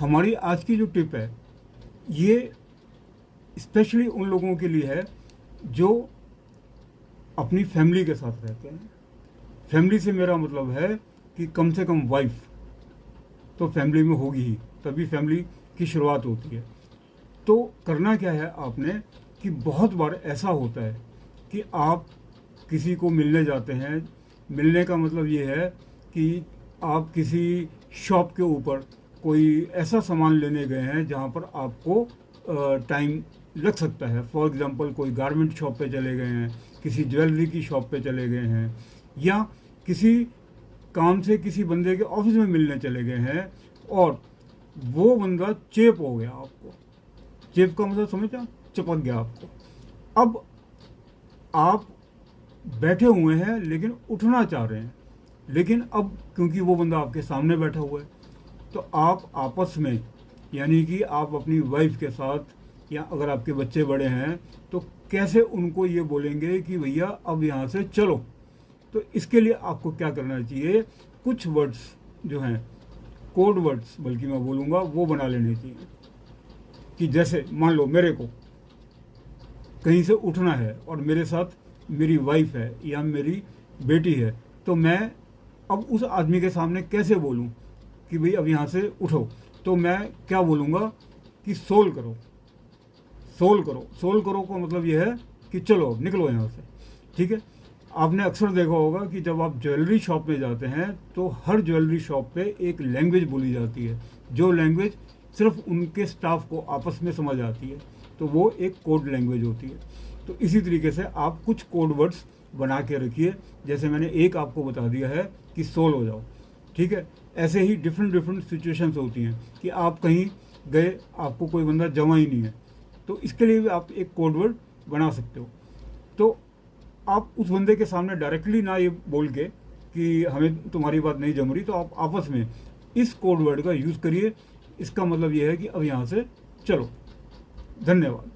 हमारी आज की जो टिप है ये स्पेशली उन लोगों के लिए है जो अपनी फैमिली के साथ रहते हैं। फैमिली से मेरा मतलब है कि कम से कम वाइफ तो फैमिली में होगी ही, तभी फैमिली की शुरुआत होती है। तो करना क्या है आपने कि बहुत बार ऐसा होता है कि आप किसी को मिलने जाते हैं। मिलने का मतलब ये है कि आप किसी शॉप के ऊपर कोई ऐसा सामान लेने गए हैं जहाँ पर आपको टाइम लग सकता है। फॉर एग्ज़ाम्पल कोई गारमेंट शॉप पे चले गए हैं, किसी ज्वेलरी की शॉप पे चले गए हैं, या किसी काम से किसी बंदे के ऑफिस में मिलने चले गए हैं और वो बंदा चेप हो गया आपको। चेप का मतलब समझा, चिपक गया आपको। अब आप बैठे हुए हैं लेकिन उठना चाह रहे हैं, लेकिन अब क्योंकि वो बंदा आपके सामने बैठा हुआ है तो आप आपस में, यानी कि आप अपनी वाइफ के साथ, या अगर आपके बच्चे बड़े हैं तो कैसे उनको ये बोलेंगे कि भैया अब यहाँ से चलो। तो इसके लिए आपको क्या करना चाहिए, कुछ वर्ड्स जो हैं, कोड वर्ड्स बल्कि मैं बोलूँगा, वो बना लेने चाहिए। कि जैसे मान लो मेरे को कहीं से उठना है और मेरे साथ मेरी वाइफ है या मेरी बेटी है, तो मैं अब उस आदमी के सामने कैसे बोलूं कि भाई अब यहाँ से उठो। तो मैं क्या बोलूँगा कि सोल करो। सोल करो, सोल करो का मतलब ये है कि चलो निकलो यहाँ से। ठीक है, आपने अक्सर देखा होगा कि जब आप ज्वेलरी शॉप में जाते हैं तो हर ज्वेलरी शॉप पे एक लैंग्वेज बोली जाती है, जो लैंग्वेज सिर्फ उनके स्टाफ को आपस में समझ आती है, तो वो एक कोड लैंग्वेज होती है। तो इसी तरीके से आप कुछ कोड वर्ड्स बना के रखिए। जैसे मैंने एक आपको बता दिया है कि सोल हो जाओ। ठीक है, ऐसे ही डिफरेंट डिफरेंट सिचुएशंस होती हैं कि आप कहीं गए, आपको कोई बंदा जमा ही नहीं है, तो इसके लिए भी आप एक कोड वर्ड बना सकते हो। तो आप उस बंदे के सामने डायरेक्टली ना ये बोल के कि हमें तुम्हारी बात नहीं जम रही, तो आप आपस में इस कोड वर्ड का यूज़ करिए। इसका मतलब ये है कि अब यहाँ से चलो। धन्यवाद।